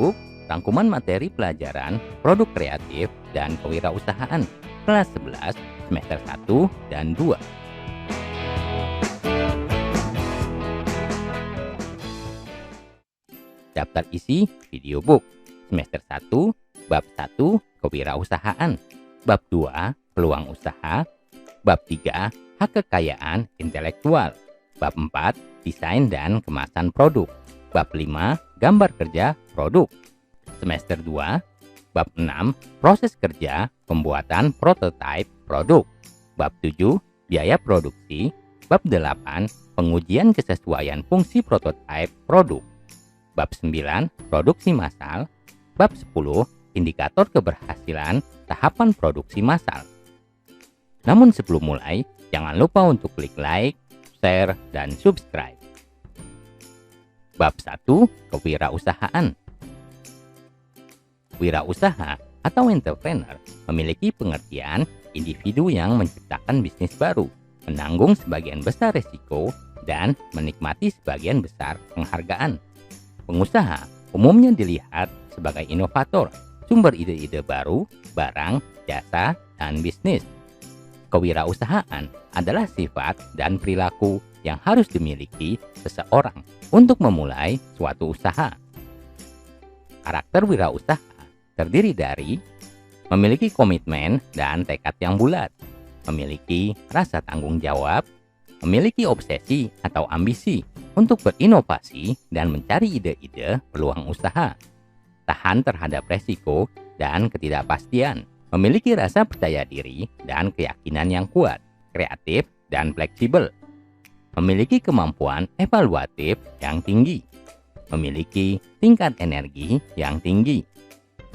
Book, rangkuman materi pelajaran produk kreatif dan kewirausahaan kelas 11 semester 1 dan 2. Daftar isi video book semester 1 bab 1 kewirausahaan, bab 2 peluang usaha, bab 3 hak kekayaan intelektual, bab 4 desain dan kemasan produk, bab 5 gambar kerja produk. Semester 2 bab 6 proses kerja pembuatan prototipe produk, bab 7 biaya produksi, bab 8 pengujian kesesuaian fungsi prototipe produk, bab 9 produksi massal, bab 10 indikator keberhasilan tahapan produksi massal. Namun sebelum mulai, jangan lupa untuk klik like, share, dan subscribe. Bab 1 kewirausahaan. Wirausaha atau entrepreneur memiliki pengertian individu yang menciptakan bisnis baru, menanggung sebagian besar resiko, dan menikmati sebagian besar penghargaan. Pengusaha umumnya dilihat sebagai inovator, sumber ide-ide baru, barang, jasa, dan bisnis. Kewirausahaan adalah sifat dan perilaku yang harus dimiliki seseorang untuk memulai suatu usaha. Karakter wirausaha terdiri dari memiliki komitmen dan tekad yang bulat, memiliki rasa tanggung jawab, memiliki obsesi atau ambisi untuk berinovasi dan mencari ide-ide peluang usaha, tahan terhadap resiko dan ketidakpastian, memiliki rasa percaya diri dan keyakinan yang kuat, kreatif dan fleksibel, memiliki kemampuan evaluatif yang tinggi, memiliki tingkat energi yang tinggi,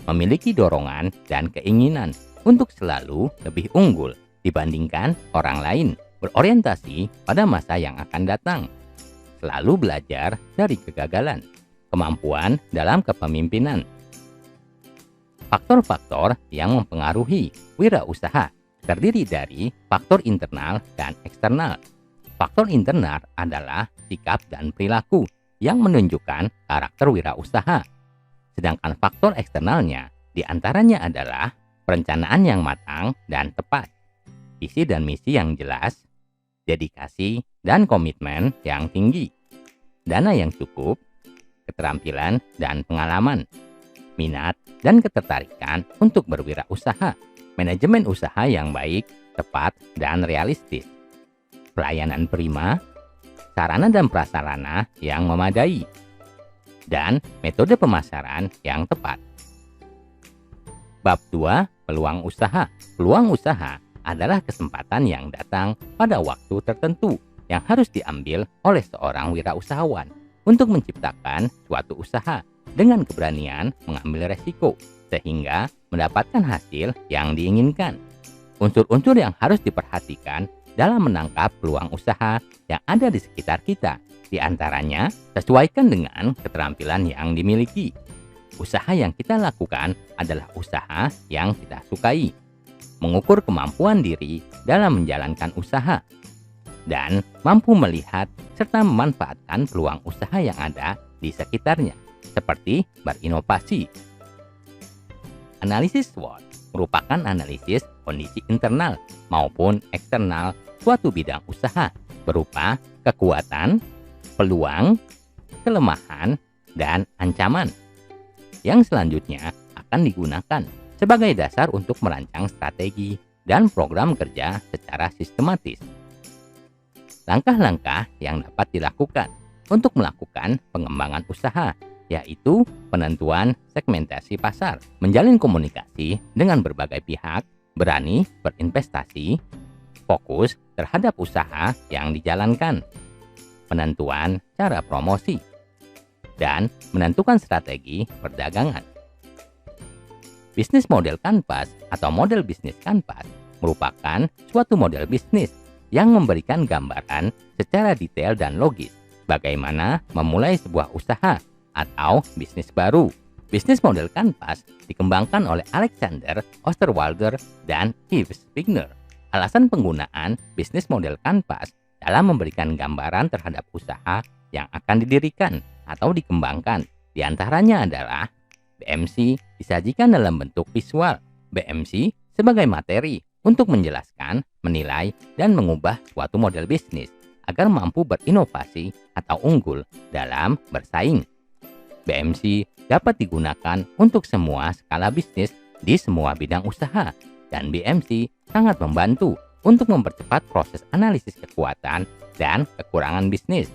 memiliki dorongan dan keinginan untuk selalu lebih unggul dibandingkan orang lain, berorientasi pada masa yang akan datang, selalu belajar dari kegagalan, kemampuan dalam kepemimpinan. Faktor-faktor yang mempengaruhi wirausaha terdiri dari faktor internal dan eksternal. Faktor internal adalah sikap dan perilaku yang menunjukkan karakter wirausaha. Sedangkan faktor eksternalnya diantaranya adalah perencanaan yang matang dan tepat, visi dan misi yang jelas, dedikasi dan komitmen yang tinggi, dana yang cukup, keterampilan dan pengalaman, minat dan ketertarikan untuk berwirausaha, manajemen usaha yang baik, tepat, dan realistis, pelayanan prima, sarana dan prasarana yang memadai, dan metode pemasaran yang tepat. Bab 2 peluang usaha. Peluang usaha adalah kesempatan yang datang pada waktu tertentu yang harus diambil oleh seorang wirausahawan untuk menciptakan suatu usaha dengan keberanian mengambil resiko sehingga mendapatkan hasil yang diinginkan. Unsur-unsur yang harus diperhatikan dalam menangkap peluang usaha yang ada di sekitar kita, di antaranya sesuaikan dengan keterampilan yang dimiliki. Usaha yang kita lakukan adalah usaha yang kita sukai. Mengukur kemampuan diri dalam menjalankan usaha dan mampu melihat serta memanfaatkan peluang usaha yang ada di sekitarnya, seperti berinovasi. Analisis SWOT merupakan analisis kondisi internal maupun eksternal suatu bidang usaha berupa kekuatan, peluang, kelemahan, dan ancaman yang selanjutnya akan digunakan sebagai dasar untuk merancang strategi dan program kerja secara sistematis. Langkah-langkah yang dapat dilakukan untuk melakukan pengembangan usaha yaitu penentuan segmentasi pasar, menjalin komunikasi dengan berbagai pihak, berani berinvestasi, fokus terhadap usaha yang dijalankan, penentuan cara promosi, dan menentukan strategi perdagangan. Bisnis model kanvas atau model bisnis kanvas merupakan suatu model bisnis yang memberikan gambaran secara detail dan logis bagaimana memulai sebuah usaha atau bisnis baru. Bisnis model kanvas dikembangkan oleh Alexander Osterwalder dan Yves Wigner. Alasan penggunaan bisnis model kanvas dalam memberikan gambaran terhadap usaha yang akan didirikan atau dikembangkan diantaranya adalah BMC disajikan dalam bentuk visual. BMC sebagai materi untuk menjelaskan, menilai, dan mengubah suatu model bisnis agar mampu berinovasi atau unggul dalam bersaing. BMC dapat digunakan untuk semua skala bisnis di semua bidang usaha, dan BMC sangat membantu untuk mempercepat proses analisis kekuatan dan kekurangan bisnis.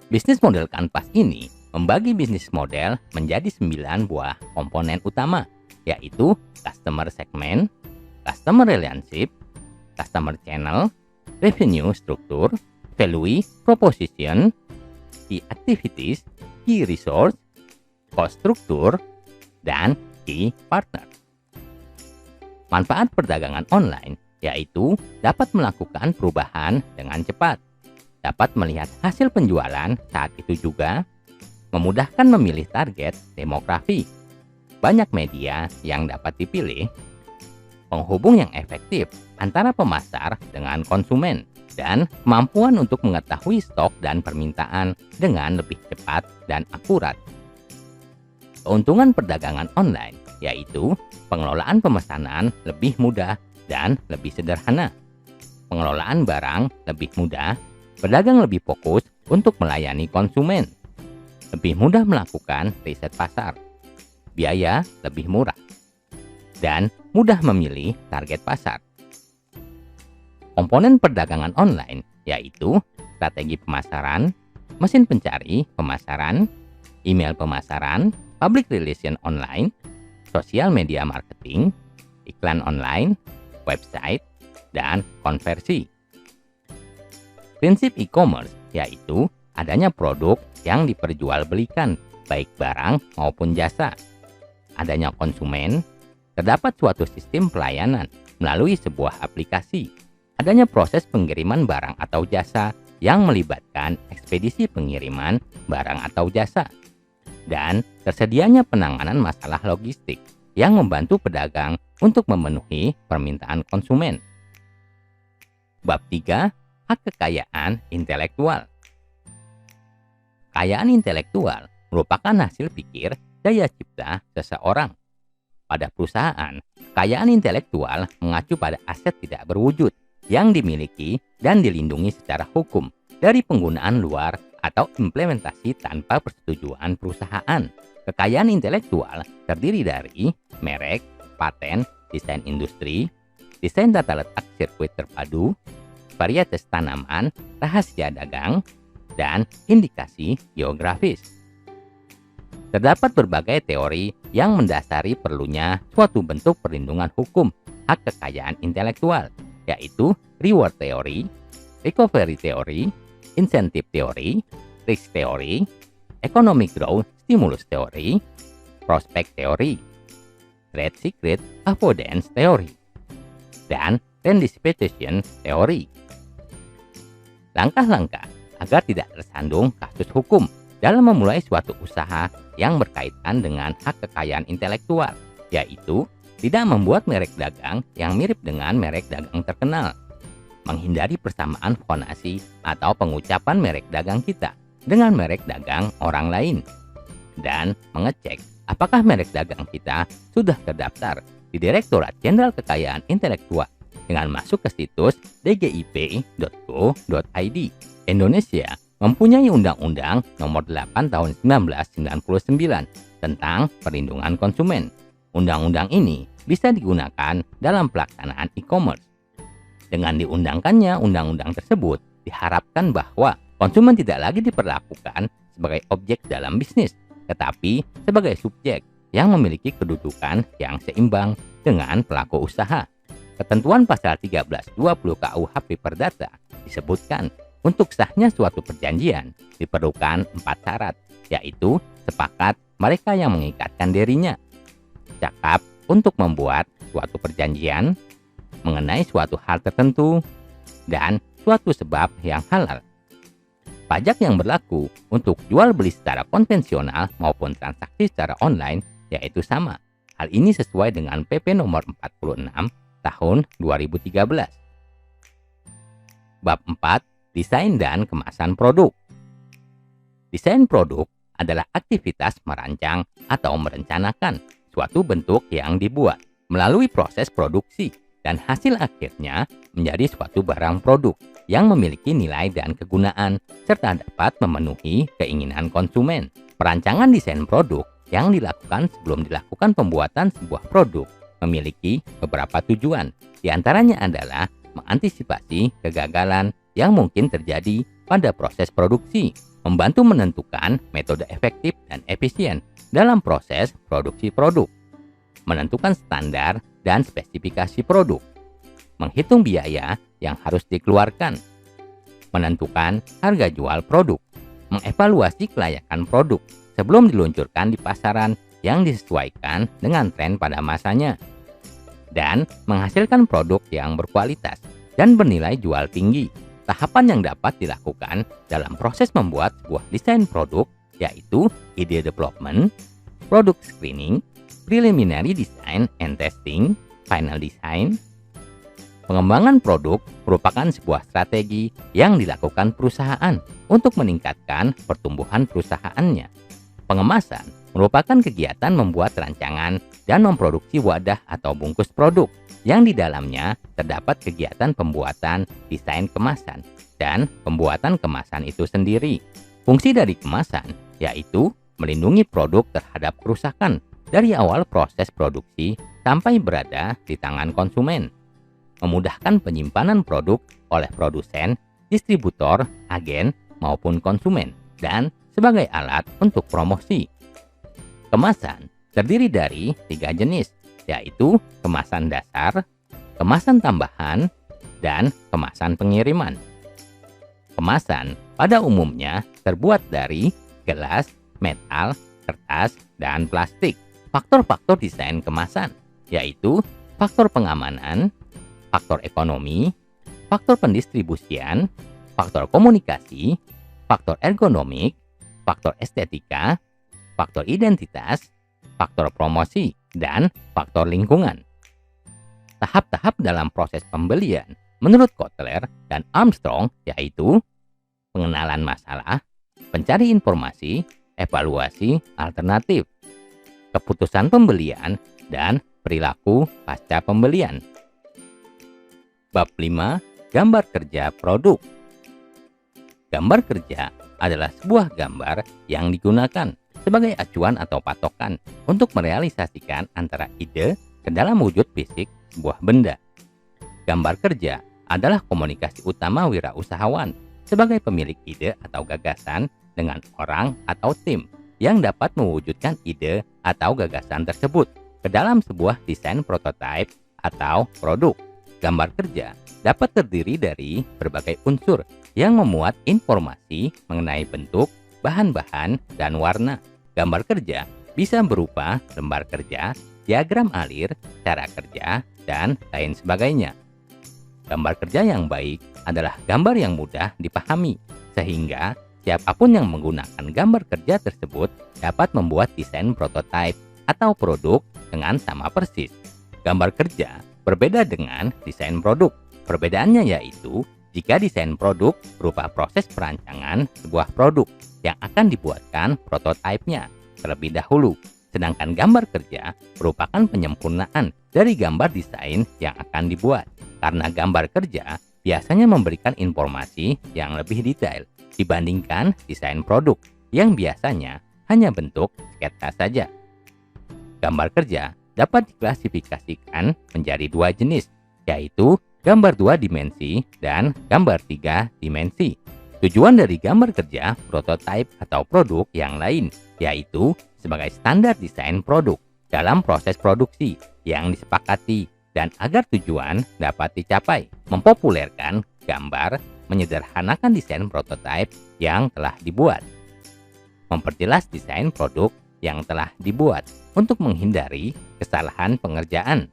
Bisnis model kanvas ini membagi bisnis model menjadi 9 buah komponen utama, yaitu customer segment, customer relationship, customer channel, revenue structure, value proposition, key activities, key resource, cost structure, dan key partner. Manfaat perdagangan online yaitu dapat melakukan perubahan dengan cepat, dapat melihat hasil penjualan saat itu juga, memudahkan memilih target demografi, banyak media yang dapat dipilih, penghubung yang efektif antara pemasar dengan konsumen, dan kemampuan untuk mengetahui stok dan permintaan dengan lebih cepat dan akurat. Keuntungan perdagangan online yaitu pengelolaan pemesanan lebih mudah dan lebih sederhana, pengelolaan barang lebih mudah, pedagang lebih fokus untuk melayani konsumen, lebih mudah melakukan riset pasar, biaya lebih murah, dan mudah memilih target pasar. Komponen perdagangan online yaitu strategi pemasaran, mesin pencari pemasaran, email pemasaran, public relation online, sosial media marketing, iklan online, website, dan konversi. Prinsip e-commerce yaitu adanya produk yang diperjualbelikan, baik barang maupun jasa. Adanya konsumen, terdapat suatu sistem pelayanan melalui sebuah aplikasi. Adanya proses pengiriman barang atau jasa yang melibatkan ekspedisi pengiriman barang atau jasa. Dan tersedianya penanganan masalah logistik yang membantu pedagang untuk memenuhi permintaan konsumen. Bab 3. Hak kekayaan intelektual. Kekayaan intelektual merupakan hasil pikir daya cipta seseorang. Pada perusahaan, kekayaan intelektual mengacu pada aset tidak berwujud yang dimiliki dan dilindungi secara hukum dari penggunaan luar atau implementasi tanpa persetujuan perusahaan. Kekayaan intelektual terdiri dari merek, paten, desain industri, desain tata letak sirkuit terpadu, varietas tanaman, rahasia dagang, dan indikasi geografis. Terdapat berbagai teori yang mendasari perlunya suatu bentuk perlindungan hukum hak kekayaan intelektual, yaitu reward theory, recovery theory, incentive theory, risk theory, economic growth stimulus theory, prospect theory, trade secret avoidance theory, dan anticipation theory. Langkah-langkah agar tidak tersandung kasus hukum dalam memulai suatu usaha yang berkaitan dengan hak kekayaan intelektual, yaitu tidak membuat merek dagang yang mirip dengan merek dagang terkenal, menghindari persamaan fonasi atau pengucapan merek dagang kita dengan merek dagang orang lain, dan mengecek apakah merek dagang kita sudah terdaftar di Direktorat Jenderal Kekayaan Intelektual dengan masuk ke situs dgip.go.id. Indonesia mempunyai Undang-Undang Nomor 8 Tahun 1999 tentang Perlindungan Konsumen. Undang-undang ini bisa digunakan dalam pelaksanaan e-commerce. Dengan diundangkannya undang-undang tersebut, diharapkan bahwa konsumen tidak lagi diperlakukan sebagai objek dalam bisnis, tetapi sebagai subjek yang memiliki kedudukan yang seimbang dengan pelaku usaha. Ketentuan pasal 1320 KUHP Perdata disebutkan untuk sahnya suatu perjanjian diperlukan 4 syarat, yaitu sepakat mereka yang mengikatkan dirinya, cakap untuk membuat suatu perjanjian, mengenai suatu hal tertentu, dan suatu sebab yang halal. Pajak yang berlaku untuk jual beli secara konvensional maupun transaksi secara online yaitu sama. Hal ini sesuai dengan PP nomor 46 tahun 2013. Bab 4. Desain dan kemasan produk. Desain produk adalah aktivitas merancang atau merencanakan suatu bentuk yang dibuat melalui proses produksi dan hasil akhirnya menjadi suatu barang produk yang memiliki nilai dan kegunaan serta dapat memenuhi keinginan konsumen. Perancangan desain produk yang dilakukan sebelum dilakukan pembuatan sebuah produk memiliki beberapa tujuan. Di antaranya adalah mengantisipasi kegagalan yang mungkin terjadi pada proses produksi, membantu menentukan metode efektif dan efisien dalam proses produksi produk, menentukan standar dan spesifikasi produk, menghitung biaya yang harus dikeluarkan, menentukan harga jual produk, mengevaluasi kelayakan produk sebelum diluncurkan di pasaran yang disesuaikan dengan tren pada masanya, dan menghasilkan produk yang berkualitas dan bernilai jual tinggi. Tahapan yang dapat dilakukan dalam proses membuat sebuah desain produk yaitu ide development, product screening, preliminary design and testing, final design. Pengembangan produk merupakan sebuah strategi yang dilakukan perusahaan untuk meningkatkan pertumbuhan perusahaannya. Pengemasan merupakan kegiatan membuat rancangan dan memproduksi wadah atau bungkus produk yang di dalamnya terdapat kegiatan pembuatan desain kemasan dan pembuatan kemasan itu sendiri. Fungsi dari kemasan yaitu melindungi produk terhadap kerusakan dari awal proses produksi sampai berada di tangan konsumen, memudahkan penyimpanan produk oleh produsen, distributor, agen, maupun konsumen, dan sebagai alat untuk promosi. Kemasan terdiri dari 3 jenis, yaitu kemasan dasar, kemasan tambahan, dan kemasan pengiriman. Kemasan pada umumnya terbuat dari gelas, metal, kertas, dan plastik. Faktor-faktor desain kemasan yaitu faktor pengamanan, faktor ekonomi, faktor pendistribusian, faktor komunikasi, faktor ergonomik, faktor estetika, faktor identitas, faktor promosi, dan faktor lingkungan. Tahap-tahap dalam proses pembelian menurut Kotler dan Armstrong yaitu pengenalan masalah, pencari informasi, evaluasi alternatif, keputusan pembelian, dan perilaku pasca pembelian. Bab 5. Gambar kerja produk. Gambar kerja adalah sebuah gambar yang digunakan sebagai acuan atau patokan untuk merealisasikan antara ide ke dalam wujud fisik sebuah benda. Gambar kerja adalah komunikasi utama wirausahawan sebagai pemilik ide atau gagasan dengan orang atau tim yang dapat mewujudkan ide atau gagasan tersebut ke dalam sebuah desain prototipe atau produk. Gambar kerja dapat terdiri dari berbagai unsur yang memuat informasi mengenai bentuk, bahan-bahan, dan warna. Gambar kerja bisa berupa lembar kerja, diagram alir, cara kerja, dan lain sebagainya. Gambar kerja yang baik adalah gambar yang mudah dipahami, sehingga siapapun yang menggunakan gambar kerja tersebut dapat membuat desain prototipe atau produk dengan sama persis. Gambar kerja berbeda dengan desain produk. Perbedaannya yaitu jika desain produk berupa proses perancangan sebuah produk yang akan dibuatkan prototipenya terlebih dahulu, sedangkan gambar kerja merupakan penyempurnaan dari gambar desain yang akan dibuat. Karena gambar kerja biasanya memberikan informasi yang lebih detail dibandingkan desain produk yang biasanya hanya bentuk sketsa saja. Gambar kerja dapat diklasifikasikan menjadi 2 jenis, yaitu gambar 2 dimensi dan gambar 3 dimensi. Tujuan dari gambar kerja prototipe atau produk yang lain yaitu sebagai standar desain produk dalam proses produksi yang disepakati dan agar tujuan dapat dicapai, mempopulerkan gambar, menyederhanakan desain prototipe yang telah dibuat, memperjelas desain produk yang telah dibuat untuk menghindari kesalahan pengerjaan.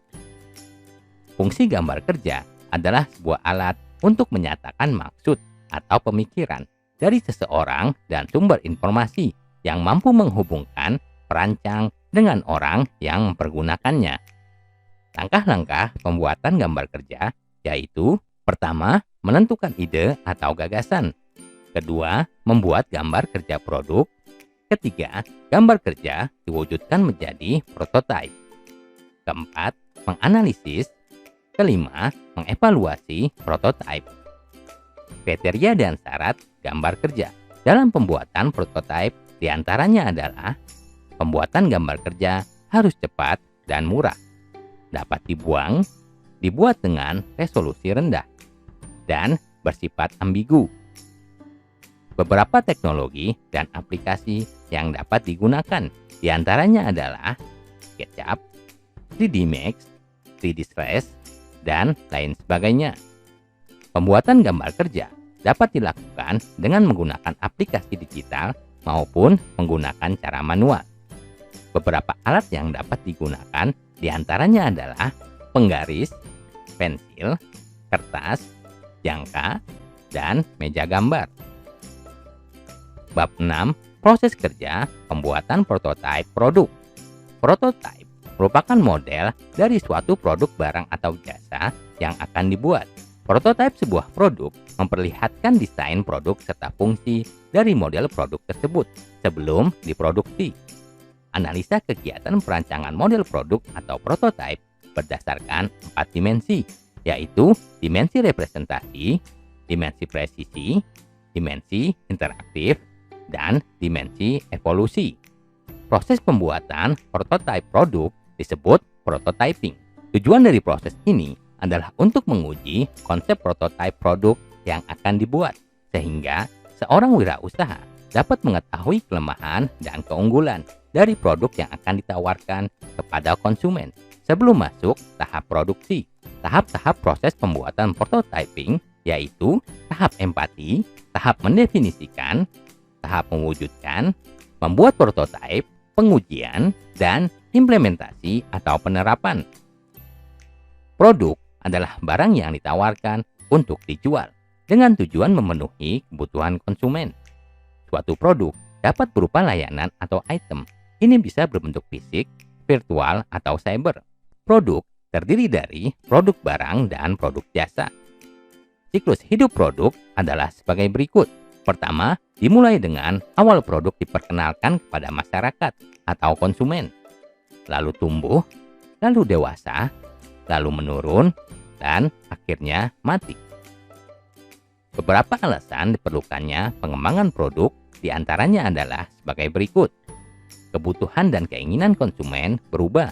Fungsi gambar kerja adalah sebuah alat untuk menyatakan maksud atau pemikiran dari seseorang dan sumber informasi yang mampu menghubungkan perancang dengan orang yang mempergunakannya. Langkah-langkah pembuatan gambar kerja yaitu: pertama, menentukan ide atau gagasan. Kedua, membuat gambar kerja produk. Ketiga, gambar kerja diwujudkan menjadi prototipe. Keempat, menganalisis. Kelima, mengevaluasi prototipe. Kriteria dan syarat gambar kerja dalam pembuatan prototipe diantaranya adalah pembuatan gambar kerja harus cepat dan murah, dapat dibuat dengan resolusi rendah, dan bersifat ambigu. Beberapa teknologi dan aplikasi yang dapat digunakan diantaranya adalah SketchUp, 3D Max, 3D Stress, dan lain sebagainya. Pembuatan gambar kerja dapat dilakukan dengan menggunakan aplikasi digital maupun menggunakan cara manual. Beberapa alat yang dapat digunakan diantaranya adalah penggaris, pensil, kertas, jangka, dan meja gambar. Bab 6. Proses kerja pembuatan prototipe produk. Prototipe merupakan model dari suatu produk barang atau jasa yang akan dibuat. Prototipe sebuah produk memperlihatkan desain produk serta fungsi dari model produk tersebut sebelum diproduksi. Analisa kegiatan perancangan model produk atau prototipe berdasarkan 4 dimensi, yaitu dimensi representasi, dimensi presisi, dimensi interaktif, dan dimensi evolusi. Proses pembuatan prototipe produk disebut prototyping. Tujuan dari proses ini adalah untuk menguji konsep prototipe produk yang akan dibuat, sehingga seorang wirausaha dapat mengetahui kelemahan dan keunggulan dari produk yang akan ditawarkan kepada konsumen sebelum masuk tahap produksi. Tahap-tahap proses pembuatan prototyping yaitu tahap empati, tahap mendefinisikan, tahap mewujudkan, membuat prototipe, pengujian, dan implementasi atau penerapan. Produk adalah barang yang ditawarkan untuk dijual dengan tujuan memenuhi kebutuhan konsumen. Suatu produk dapat berupa layanan atau item. Ini bisa berbentuk fisik, virtual, atau cyber. Produk terdiri dari produk barang dan produk jasa. Siklus hidup produk adalah sebagai berikut. Pertama, dimulai dengan awal produk diperkenalkan kepada masyarakat atau konsumen, lalu tumbuh, lalu dewasa, lalu menurun, dan akhirnya mati. Beberapa alasan diperlukannya pengembangan produk diantaranya adalah sebagai berikut. Kebutuhan dan keinginan konsumen berubah.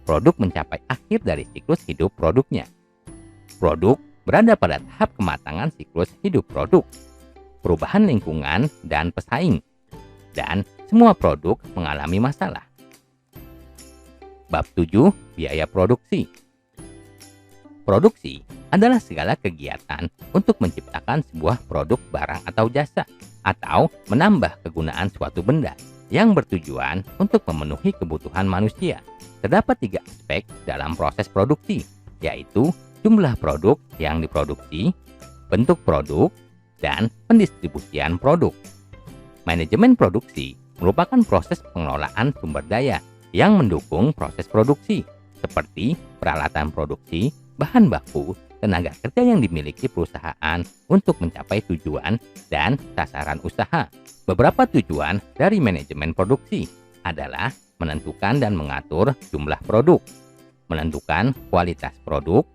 Produk mencapai akhir dari siklus hidup produknya. Produk berada pada tahap kematangan siklus hidup produk. Perubahan lingkungan dan pesaing, dan semua produk mengalami masalah. Bab 7. Biaya produksi. Produksi adalah segala kegiatan untuk menciptakan sebuah produk barang atau jasa, atau menambah kegunaan suatu benda yang bertujuan untuk memenuhi kebutuhan manusia. Terdapat 3 aspek dalam proses produksi, yaitu jumlah produk yang diproduksi, bentuk produk, dan pendistribusian produk. Manajemen produksi merupakan proses pengelolaan sumber daya yang mendukung proses produksi, seperti peralatan produksi, bahan baku, tenaga kerja yang dimiliki perusahaan untuk mencapai tujuan dan sasaran usaha. Beberapa tujuan dari manajemen produksi adalah menentukan dan mengatur jumlah produk, menentukan kualitas produk,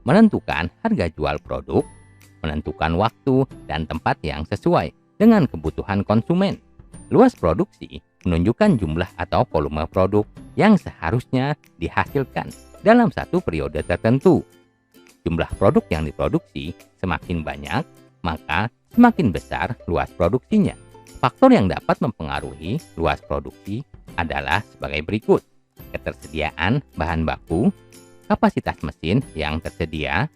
menentukan harga jual produk, menentukan waktu dan tempat yang sesuai dengan kebutuhan konsumen. Luas produksi menunjukkan jumlah atau volume produk yang seharusnya dihasilkan dalam satu periode tertentu. Jumlah produk yang diproduksi semakin banyak, maka semakin besar luas produksinya. Faktor yang dapat mempengaruhi luas produksi adalah sebagai berikut. Ketersediaan bahan baku, kapasitas mesin yang tersedia,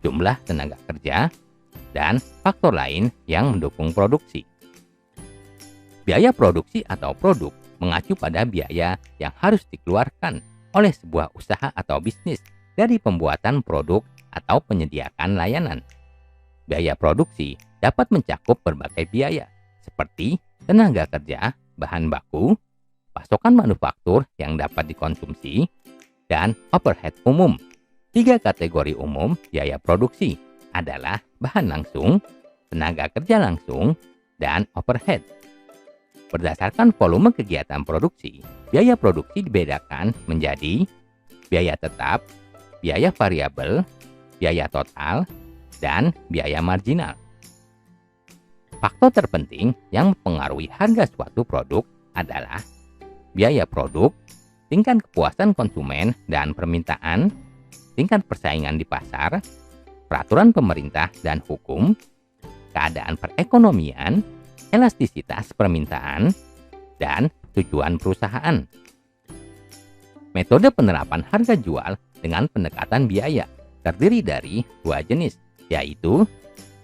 jumlah tenaga kerja, dan faktor lain yang mendukung produksi. Biaya produksi atau produk mengacu pada biaya yang harus dikeluarkan oleh sebuah usaha atau bisnis dari pembuatan produk atau penyediaan layanan. Biaya produksi dapat mencakup berbagai biaya seperti tenaga kerja, bahan baku, pasokan manufaktur yang dapat dikonsumsi, dan overhead umum. 3 kategori umum biaya produksi adalah bahan langsung, tenaga kerja langsung, dan overhead. Berdasarkan volume kegiatan produksi, biaya produksi dibedakan menjadi biaya tetap, biaya variabel, biaya total, dan biaya marginal. Faktor terpenting yang mempengaruhi harga suatu produk adalah biaya produk, tingkat kepuasan konsumen dan permintaan, tingkat persaingan di pasar, peraturan pemerintah dan hukum, keadaan perekonomian, elastisitas permintaan, dan tujuan perusahaan. Metode penerapan harga jual dengan pendekatan biaya terdiri dari dua jenis, yaitu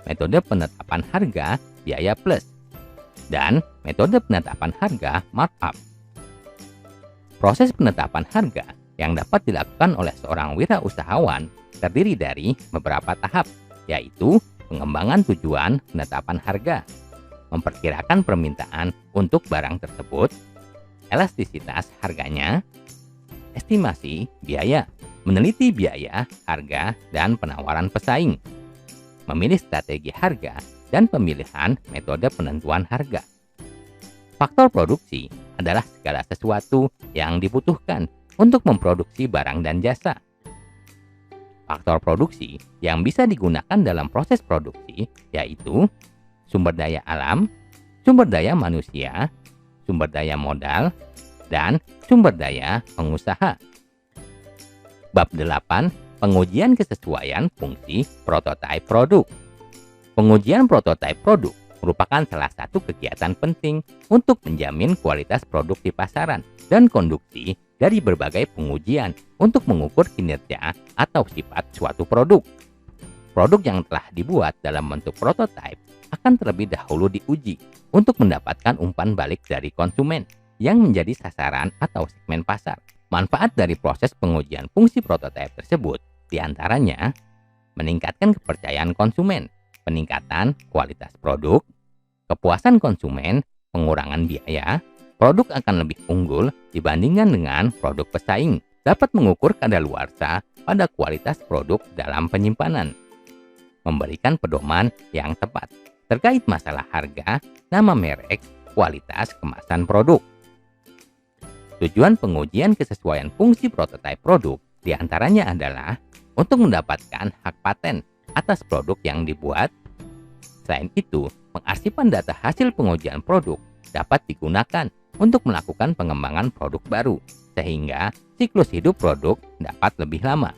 metode penetapan harga biaya plus dan metode penetapan harga markup. Proses penetapan harga yang dapat dilakukan oleh seorang wirausahawan terdiri dari beberapa tahap, yaitu pengembangan tujuan penetapan harga, memperkirakan permintaan untuk barang tersebut, elastisitas harganya, estimasi biaya, meneliti biaya, harga, dan penawaran pesaing, memilih strategi harga, dan pemilihan metode penentuan harga. Faktor produksi adalah segala sesuatu yang dibutuhkan untuk memproduksi barang dan jasa. Faktor produksi yang bisa digunakan dalam proses produksi yaitu sumber daya alam, sumber daya manusia, sumber daya modal, dan sumber daya pengusaha. Bab 8. Pengujian kesesuaian fungsi prototipe produk. Pengujian prototipe produk merupakan salah satu kegiatan penting untuk menjamin kualitas produk di pasaran dan konduksi dari berbagai pengujian untuk mengukur kinerja atau sifat suatu produk. Produk yang telah dibuat dalam bentuk prototipe akan terlebih dahulu diuji untuk mendapatkan umpan balik dari konsumen yang menjadi sasaran atau segmen pasar. Manfaat dari proses pengujian fungsi prototipe tersebut diantaranya meningkatkan kepercayaan konsumen, peningkatan kualitas produk, kepuasan konsumen, pengurangan biaya, produk akan lebih unggul dibandingkan dengan produk pesaing, dapat mengukur kadaluarsa pada kualitas produk dalam penyimpanan, memberikan pedoman yang tepat terkait masalah harga, nama merek, kualitas kemasan produk. Tujuan pengujian kesesuaian fungsi prototipe produk diantaranya adalah untuk mendapatkan hak paten atas produk yang dibuat. Selain itu, pengarsipan data hasil pengujian produk dapat digunakan untuk melakukan pengembangan produk baru, sehingga siklus hidup produk dapat lebih lama.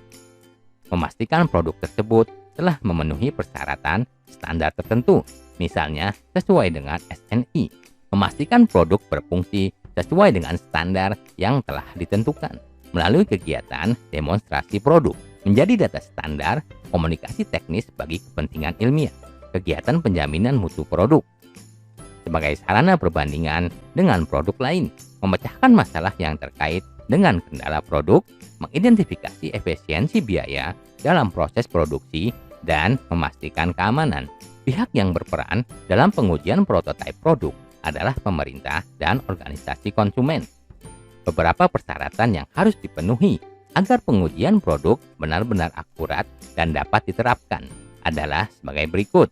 Memastikan produk tersebut telah memenuhi persyaratan standar tertentu, misalnya sesuai dengan SNI. Memastikan produk berfungsi sesuai dengan standar yang telah ditentukan melalui kegiatan demonstrasi produk, menjadi data standar, komunikasi teknis bagi kepentingan ilmiah, kegiatan penjaminan mutu produk. Sebagai sarana perbandingan dengan produk lain, memecahkan masalah yang terkait dengan kendala produk, mengidentifikasi efisiensi biaya dalam proses produksi, dan memastikan keamanan. Pihak yang berperan dalam pengujian prototipe produk adalah pemerintah dan organisasi konsumen. Beberapa persyaratan yang harus dipenuhi agar pengujian produk benar-benar akurat dan dapat diterapkan adalah sebagai berikut.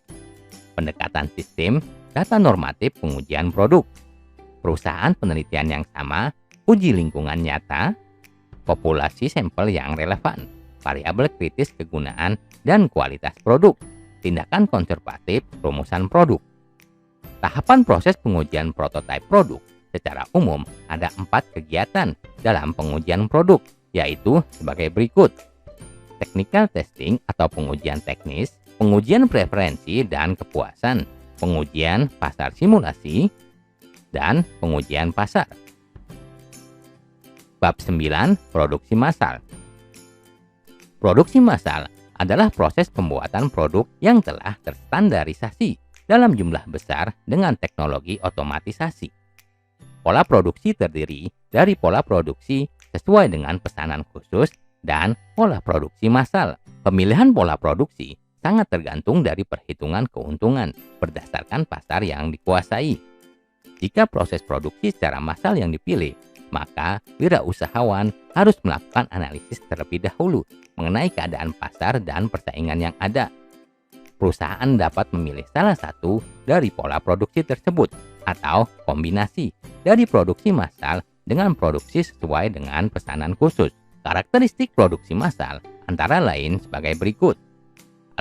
Pendekatan sistem data normatif pengujian produk, perusahaan penelitian yang sama, uji lingkungan nyata, populasi sampel yang relevan, variabel kritis kegunaan dan kualitas produk, tindakan konservatif rumusan produk. Tahapan proses pengujian prototipe produk secara umum ada 4 kegiatan dalam pengujian produk, yaitu sebagai berikut. Technical testing atau pengujian teknis, pengujian preferensi dan kepuasan, pengujian pasar simulasi, dan pengujian pasar. Bab 9. Produksi massal. Produksi massal adalah proses pembuatan produk yang telah terstandarisasi dalam jumlah besar dengan teknologi otomatisasi. Pola produksi terdiri dari pola produksi sesuai dengan pesanan khusus dan pola produksi massal. Pemilihan pola produksi sangat tergantung dari perhitungan keuntungan berdasarkan pasar yang dikuasai. Jika proses produksi secara massal yang dipilih, maka wirausahawan harus melakukan analisis terlebih dahulu mengenai keadaan pasar dan persaingan yang ada. Perusahaan dapat memilih salah satu dari pola produksi tersebut atau kombinasi dari produksi massal dengan produksi sesuai dengan pesanan khusus. Karakteristik produksi massal antara lain sebagai berikut.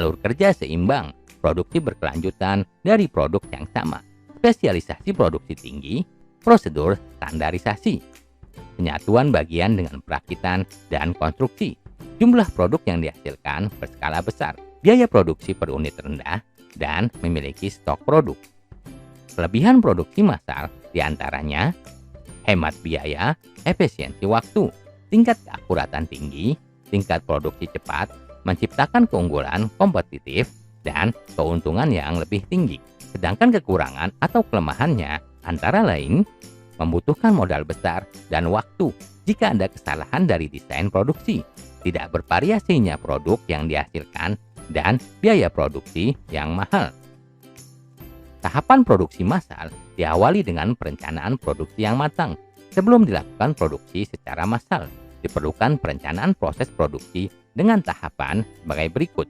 Alur kerja seimbang, produksi berkelanjutan dari produk yang sama, spesialisasi produksi tinggi, prosedur standarisasi, penyatuan bagian dengan perakitan dan konstruksi, jumlah produk yang dihasilkan berskala besar, biaya produksi per unit rendah, dan memiliki stok produk. Kelebihan produksi massal diantaranya hemat biaya, efisiensi waktu, tingkat keakuratan tinggi, tingkat produksi cepat, menciptakan keunggulan kompetitif, dan keuntungan yang lebih tinggi. Sedangkan kekurangan atau kelemahannya antara lain membutuhkan modal besar dan waktu jika ada kesalahan dari desain produksi, tidak bervariasinya produk yang dihasilkan, dan biaya produksi yang mahal. Tahapan produksi massal diawali dengan perencanaan produksi yang matang. Sebelum dilakukan produksi secara massal, diperlukan perencanaan proses produksi dengan tahapan sebagai berikut.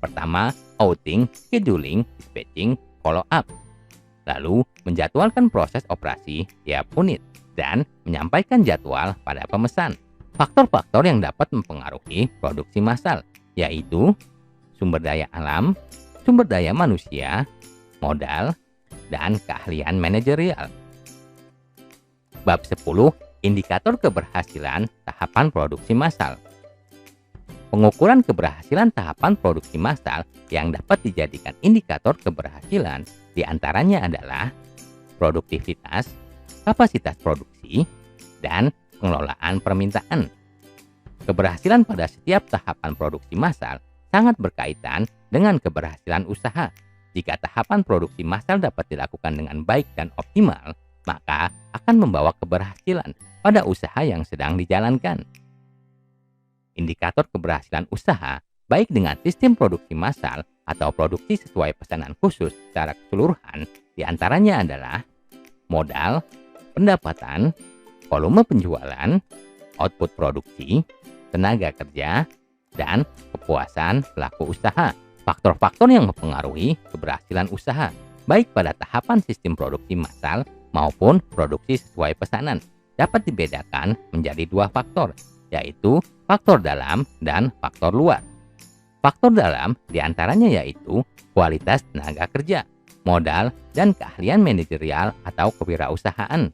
Pertama, outing, scheduling, dispatching, follow up. Lalu, menjadwalkan proses operasi tiap unit dan menyampaikan jadwal pada pemesan. Faktor-faktor yang dapat mempengaruhi produksi massal yaitu sumber daya alam, sumber daya manusia, modal, dan keahlian manajerial. Bab 10. Indikator keberhasilan tahapan produksi massal. Pengukuran keberhasilan tahapan produksi massal yang dapat dijadikan indikator keberhasilan diantaranya adalah produktivitas, kapasitas produksi, dan pengelolaan permintaan. Keberhasilan pada setiap tahapan produksi massal sangat berkaitan dengan keberhasilan usaha. Jika tahapan produksi massal dapat dilakukan dengan baik dan optimal, maka akan membawa keberhasilan pada usaha yang sedang dijalankan. Indikator keberhasilan usaha, baik dengan sistem produksi massal atau produksi sesuai pesanan khusus secara keseluruhan, diantaranya adalah modal, pendapatan, volume penjualan, output produksi, tenaga kerja, dan kepuasan pelaku usaha. Faktor-faktor yang mempengaruhi keberhasilan usaha, baik pada tahapan sistem produksi massal maupun produksi sesuai pesanan, dapat dibedakan menjadi dua faktor, yaitu faktor dalam dan faktor luar. Faktor dalam diantaranya yaitu kualitas tenaga kerja, modal, dan keahlian manajerial atau kewirausahaan.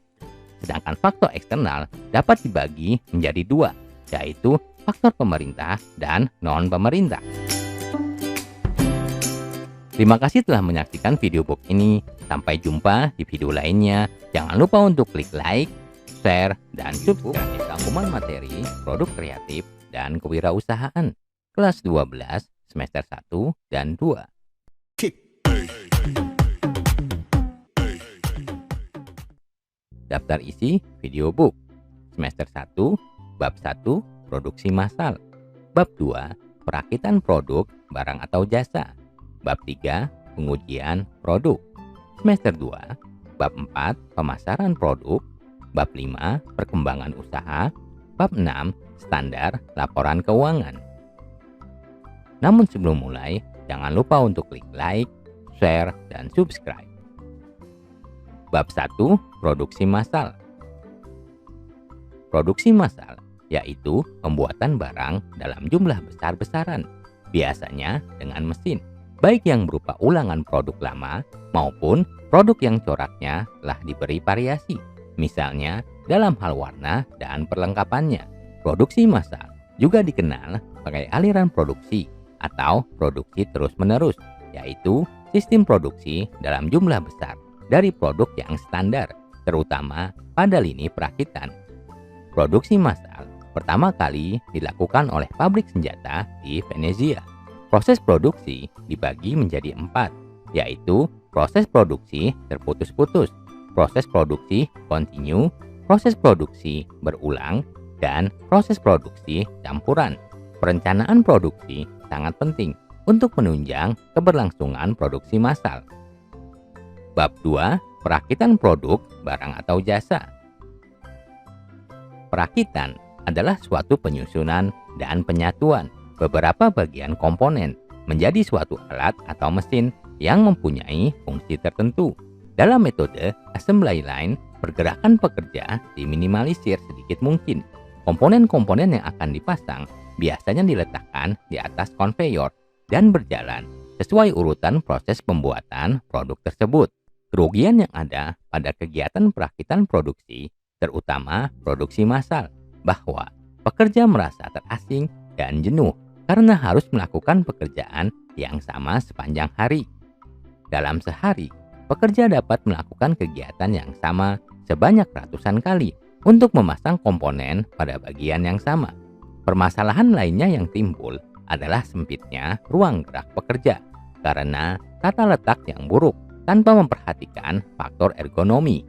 Sedangkan faktor eksternal dapat dibagi menjadi dua, yaitu faktor pemerintah dan non-pemerintah. Terima kasih telah menyaksikan video book ini. Sampai jumpa di video lainnya. Jangan lupa untuk klik like, share, dan subscribe. Rangkuman materi, produk kreatif, dan kewirausahaan. Kelas 12, semester 1 dan 2. Daftar isi video book. Semester 1, bab 1, produksi massal. Bab 2, perakitan produk, barang atau jasa. Bab 3, pengujian produk. Semester 2, bab 4, pemasaran produk. Bab 5, perkembangan usaha. Bab 6, standar laporan keuangan. Namun sebelum mulai, jangan lupa untuk klik like, share, dan subscribe. Bab 1, produksi massal. Produksi massal yaitu pembuatan barang dalam jumlah besar-besaran, biasanya dengan mesin, baik yang berupa ulangan produk lama maupun produk yang coraknya telah diberi variasi, misalnya dalam hal warna dan perlengkapannya. Produksi massal juga dikenal sebagai aliran produksi atau produksi terus-menerus, yaitu sistem produksi dalam jumlah besar dari produk yang standar, terutama pada lini perakitan. Produksi massal pertama kali dilakukan oleh pabrik senjata di Venezia. Proses produksi dibagi menjadi 4, yaitu proses produksi terputus-putus, proses produksi kontinu, proses produksi berulang, dan proses produksi campuran. Perencanaan produksi sangat penting untuk menunjang keberlangsungan produksi massal. Bab 2, perakitan produk, barang atau jasa. Perakitan adalah suatu penyusunan dan penyatuan beberapa bagian komponen menjadi suatu alat atau mesin yang mempunyai fungsi tertentu. Dalam metode assembly line, pergerakan pekerja diminimalisir sedikit mungkin. Komponen-komponen yang akan dipasang biasanya diletakkan di atas konveyor dan berjalan sesuai urutan proses pembuatan produk tersebut. Kerugian yang ada pada kegiatan perakitan produksi, terutama produksi massal, bahwa pekerja merasa terasing dan jenuh karena harus melakukan pekerjaan yang sama sepanjang hari. Dalam sehari, pekerja dapat melakukan kegiatan yang sama sebanyak ratusan kali untuk memasang komponen pada bagian yang sama. Permasalahan lainnya yang timbul adalah sempitnya ruang gerak pekerja karena tata letak yang buruk tanpa memperhatikan faktor ergonomi.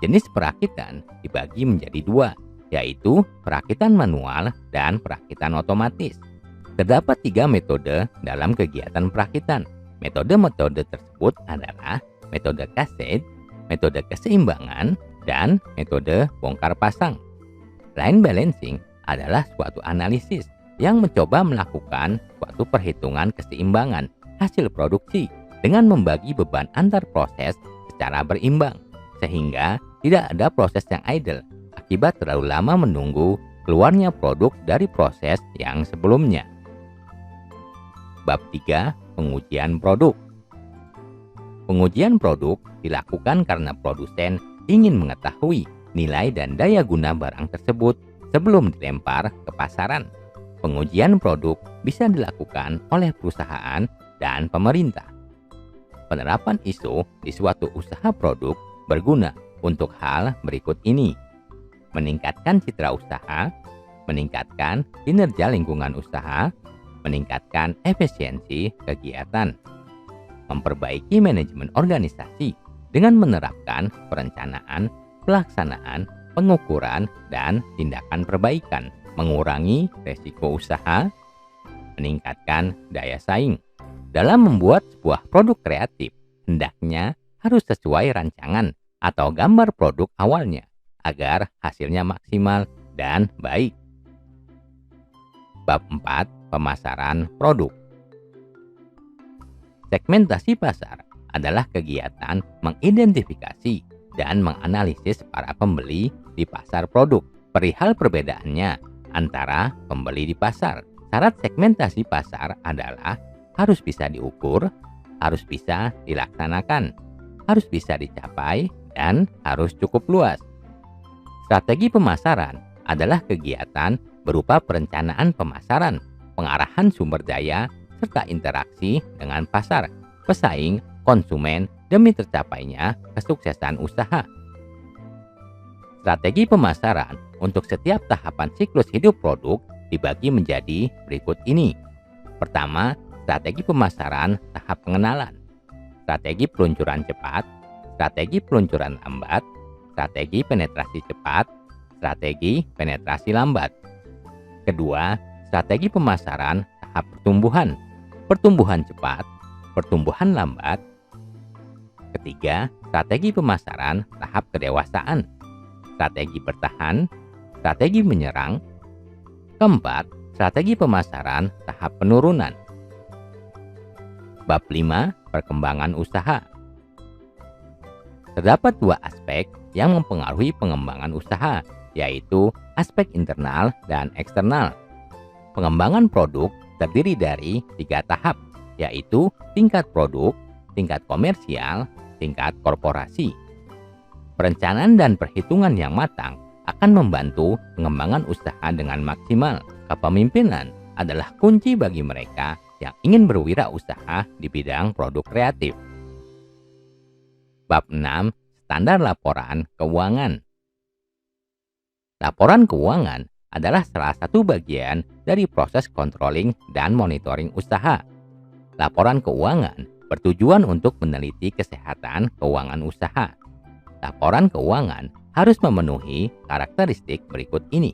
Jenis perakitan dibagi menjadi dua, yaitu perakitan manual dan perakitan otomatis. Terdapat 3 metode dalam kegiatan perakitan. Metode-metode tersebut adalah metode cascade, metode keseimbangan, dan metode bongkar pasang. Line balancing adalah suatu analisis yang mencoba melakukan suatu perhitungan keseimbangan hasil produksi dengan membagi beban antar proses secara berimbang, sehingga tidak ada proses yang idle akibat terlalu lama menunggu keluarnya produk dari proses yang sebelumnya. Bab 3. Pengujian produk. Pengujian produk dilakukan karena produsen ingin mengetahui nilai dan daya guna barang tersebut sebelum dilempar ke pasaran. Pengujian produk bisa dilakukan oleh perusahaan dan pemerintah. Penerapan ISO di suatu usaha produk berguna untuk hal berikut ini: meningkatkan citra usaha, meningkatkan kinerja lingkungan usaha, meningkatkan efisiensi kegiatan, memperbaiki manajemen organisasi dengan menerapkan perencanaan, pelaksanaan, pengukuran, dan tindakan perbaikan, mengurangi resiko usaha, meningkatkan daya saing. Dalam membuat sebuah produk kreatif, hendaknya harus sesuai rancangan atau gambar produk awalnya agar hasilnya maksimal dan baik. Bab 4. Pemasaran produk. Segmentasi pasar adalah kegiatan mengidentifikasi dan menganalisis para pembeli di pasar produk. Perihal perbedaannya antara pembeli di pasar, syarat segmentasi pasar adalah harus bisa diukur, harus bisa dilaksanakan, harus bisa dicapai, dan harus cukup luas. Strategi pemasaran adalah kegiatan berupa perencanaan pemasaran, pengarahan sumber daya, serta interaksi dengan pasar, pesaing, konsumen demi tercapainya kesuksesan usaha. Strategi pemasaran untuk setiap tahapan siklus hidup produk dibagi menjadi berikut ini. Pertama, strategi pemasaran tahap pengenalan, strategi peluncuran cepat, strategi peluncuran lambat, strategi penetrasi cepat, strategi penetrasi lambat. Kedua, strategi pemasaran tahap pertumbuhan, pertumbuhan cepat, pertumbuhan lambat. Ketiga, strategi pemasaran tahap kedewasaan, strategi bertahan, strategi menyerang. Keempat, strategi pemasaran tahap penurunan. Bab 5. Perkembangan usaha. Terdapat 2 aspek yang mempengaruhi pengembangan usaha, yaitu aspek internal dan eksternal. Pengembangan produk terdiri dari 3 tahap, yaitu tingkat produk, tingkat komersial, tingkat korporasi. Perencanaan dan perhitungan yang matang akan membantu pengembangan usaha dengan maksimal. Kepemimpinan adalah kunci bagi mereka yang ingin berwirausaha di bidang produk kreatif. Bab 6. Standar laporan keuangan. Laporan keuangan adalah salah satu bagian dari proses controlling dan monitoring usaha. Laporan keuangan bertujuan untuk meneliti kesehatan keuangan usaha. Laporan keuangan harus memenuhi karakteristik berikut ini.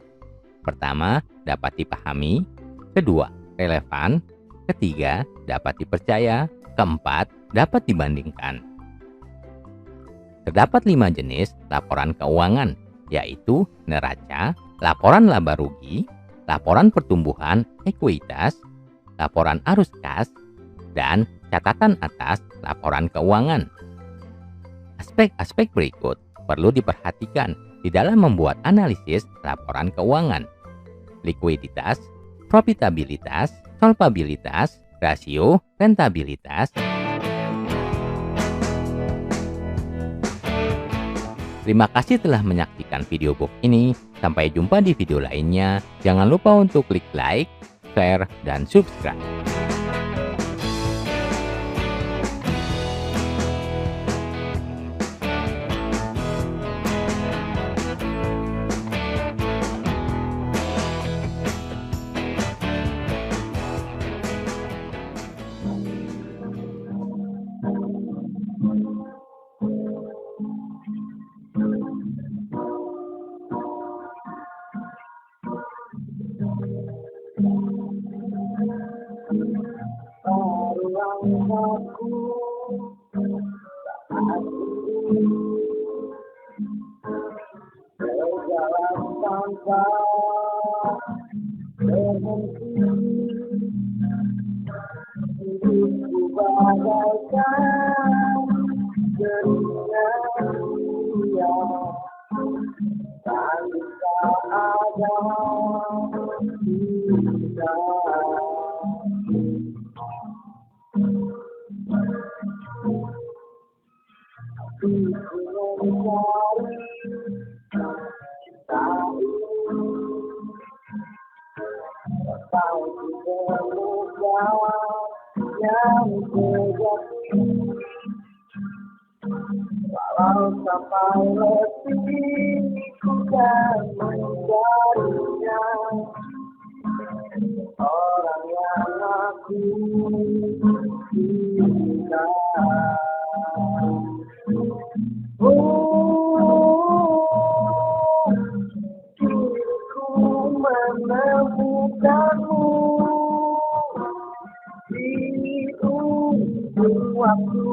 Pertama, dapat dipahami. Kedua, relevan. Ketiga, dapat dipercaya. Keempat, dapat dibandingkan. Terdapat 5 jenis laporan keuangan, yaitu neraca, laporan laba rugi, laporan pertumbuhan ekuitas, laporan arus kas, dan catatan atas laporan keuangan. Aspek-aspek berikut perlu diperhatikan di dalam membuat analisis laporan keuangan: likuiditas, profitabilitas, solvabilitas, rasio, rentabilitas. Terima kasih telah menyaksikan video book ini. Sampai jumpa di video lainnya. Jangan lupa untuk klik like, share, dan subscribe. Walau sampai letih ku kan mencarinya, orang yang aku cinta. Kini ku menemukanmu di ujung waktu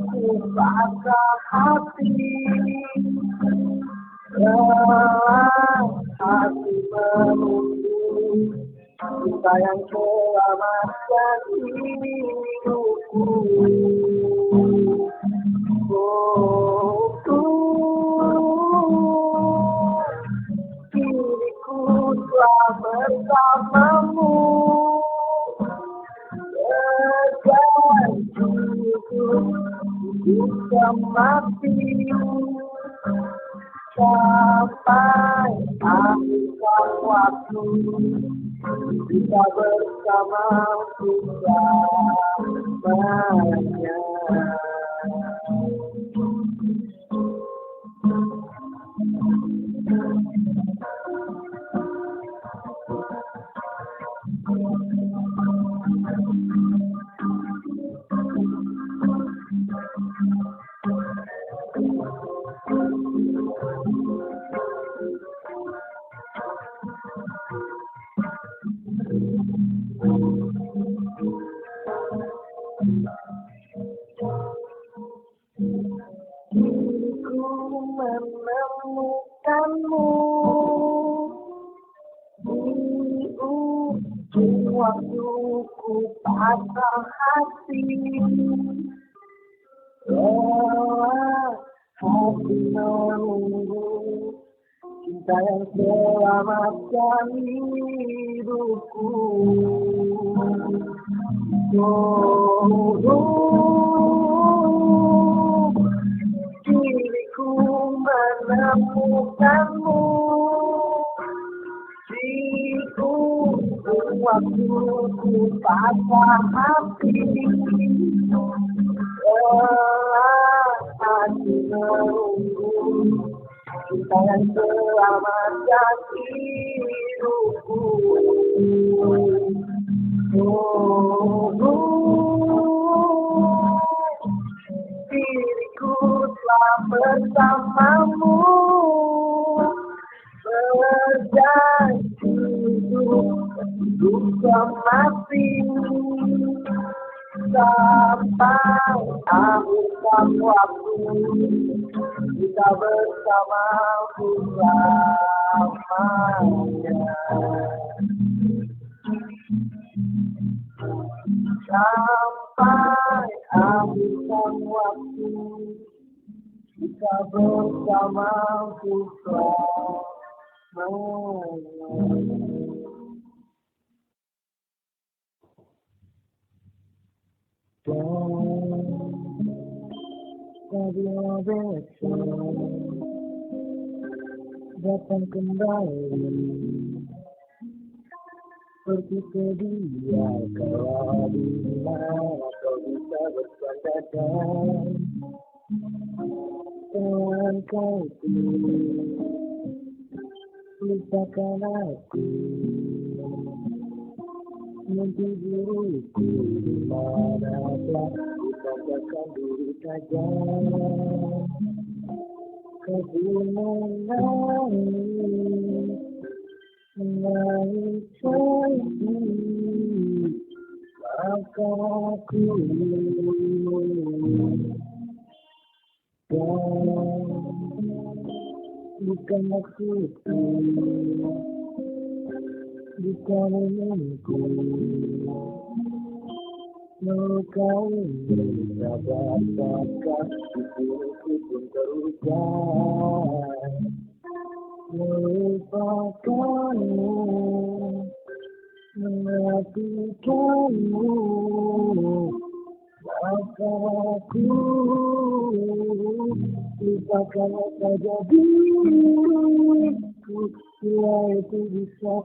ku patah hati. Lelah hati menunggu cinta yang selamatkan hidupku. Kini ku telah bersamamu, bukan mati sampai akhir waktu kita bersama selamanya. Menemukanmu di ujung waktu ku patah hati. Lelah hati menunggu cinta yang selamatkan hidupku. Kini ku menemukanmu di ujung waktu ku patah hati. Lelah hati menunggu cinta yang selamatkan hidupku. Diriku telah bersamamu, berjanji untuk mati sampai akhir waktu kita bersama selamanya. Sampai akhir waktu kita bersama untuk radio besok datang kembali pergi ke dia kalau di mana kau bisa bersandarkan tangan kaki lupakan aku mimpi diriku di mana telah kutandakan diri saja kegunaan menangis lagi maka aku bukan maksudku bukan inginku melukai sahabat-sahabat hidupku pun terucap melupakanmu menghatikanmu maka aku lupakan saja diriku bila itu bisa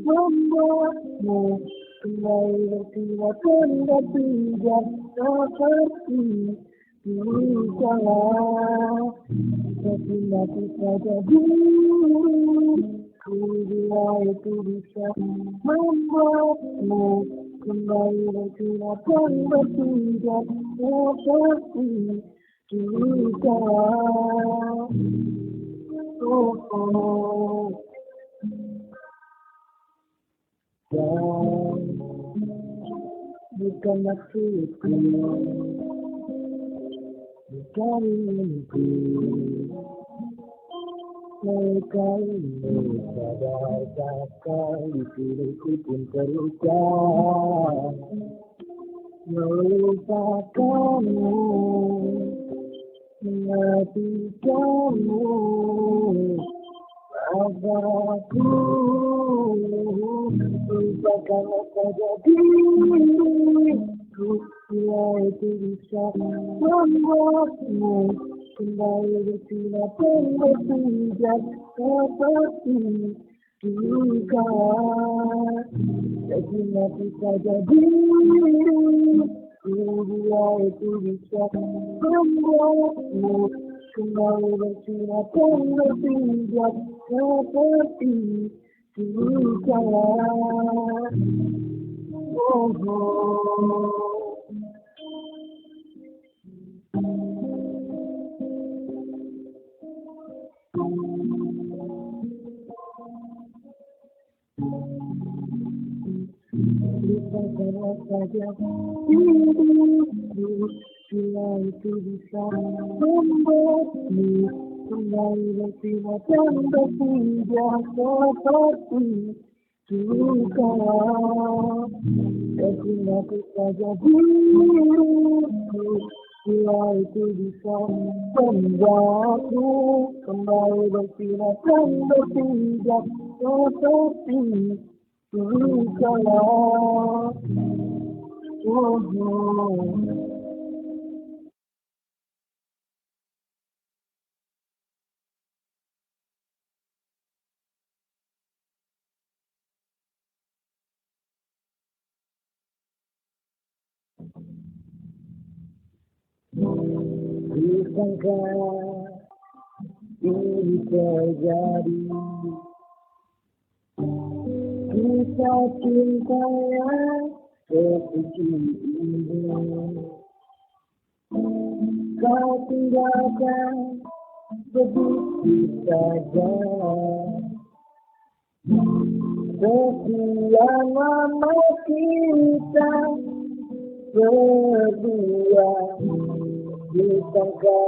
membuatmu kembali bertindakan dan tidak seperti dulu kala tapi mati saja diriku bila itu bisa membuatmu kembali bertindakan dan tidak seperti dulu kala. Dan bukan maksudku bukan inginku melukai sadarkan diriku pun terucap melupakanmu menghatikanmu aku lupakan saja diriku bila itu bisa membuatmu kembali bertindakan bertindak seperti dulu kala jadi mati saja diriku bila itu bisa membuatmu kembali bertindakan bertindak seperti dulu kala. Lupakan saja diriku bila itu bisa membuatmu kembali bertindakan bertindak seperti dulu kala tapi mati saja diriku bila itu bisa membuatmu kembali bertindakan bertindak seperti dulu kala. Disangka ini terjadi kisah cinta yang seperti ini kau tinggalkan begitu saja sekian lama kita berdua disangka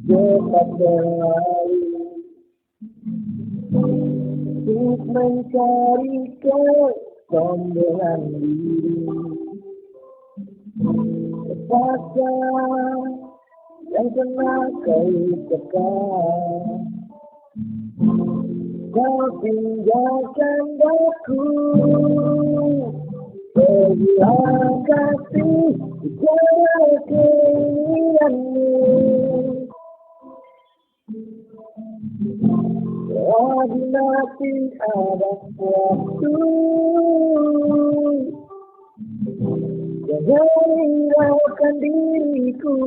cepat berlalu untuk mencari kesombongan diri terpaksa yang pernah kau ucapkan. Kau tinggalkan aku, sebuah kasih segala keinginanmu. Selagi masih ada waktu, jangan hiraukan diriku.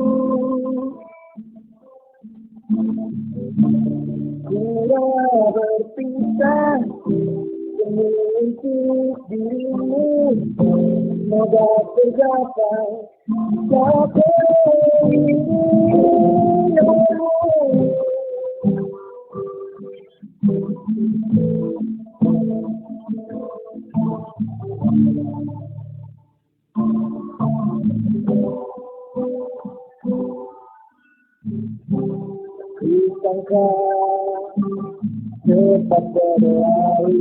Ku rela berpisah demi untuk dirimu. Semoga tercapai keinginanmu. Kusangka cepat berlalu,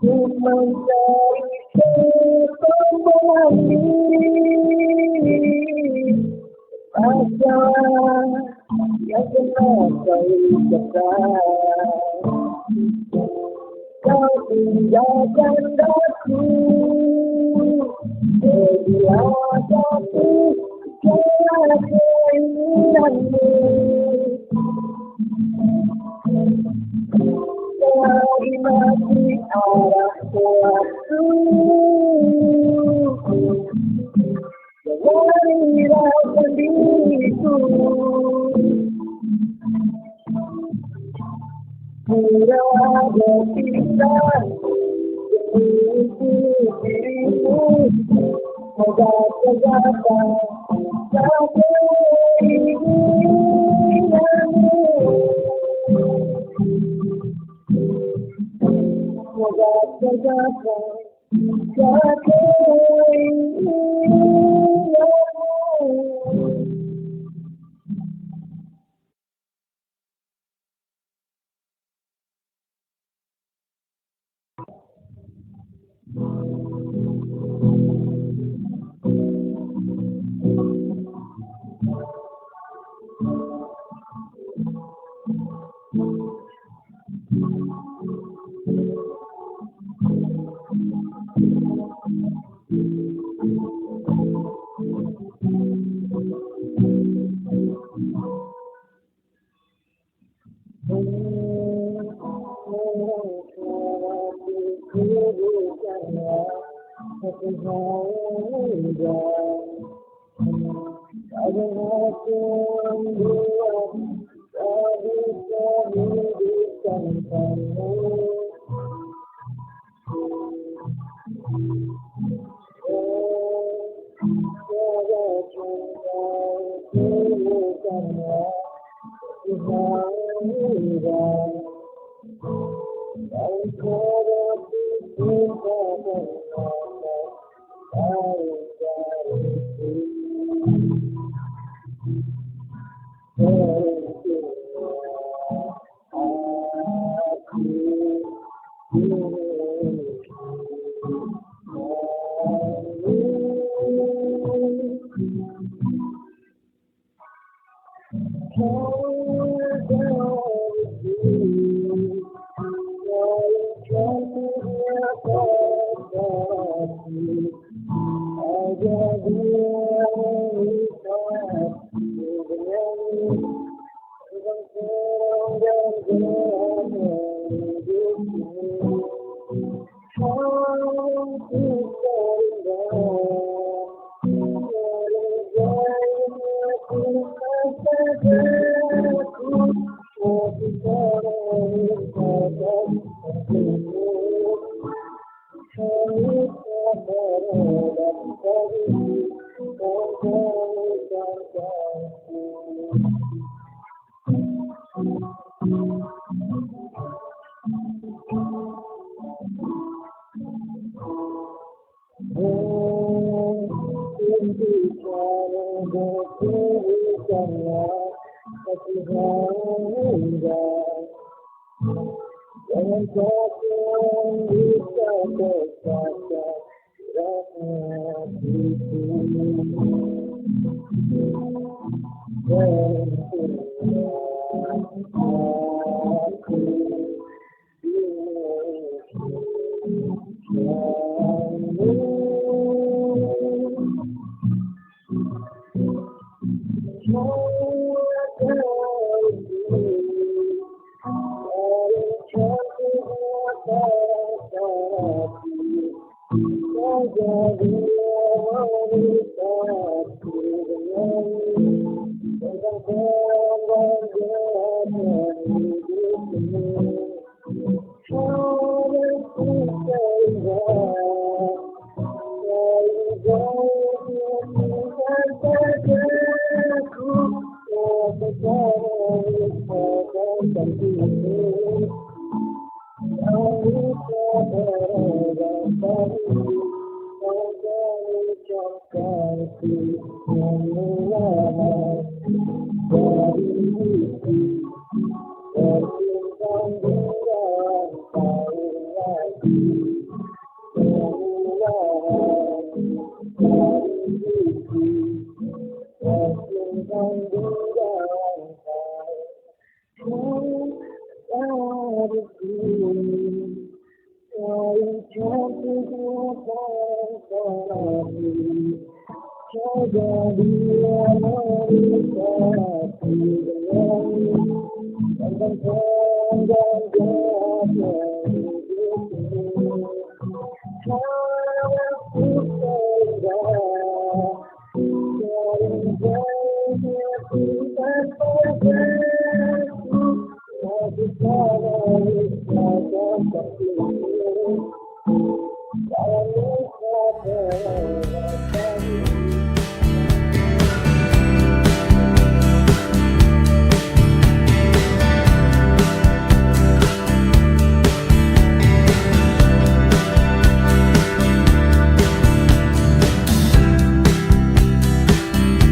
ku mencari kesembuhan diri. Rasa yang pernah kau ucapkan, kau tinggalkan aku, sebuah kasih segala keinginanmu. Selagi masih ada waktu, jangan hiraukan diriku. Ku rela berpisah demi untuk dirimu. Semoga tercapai keinginanmu. Semoga tercapai keinginanmu.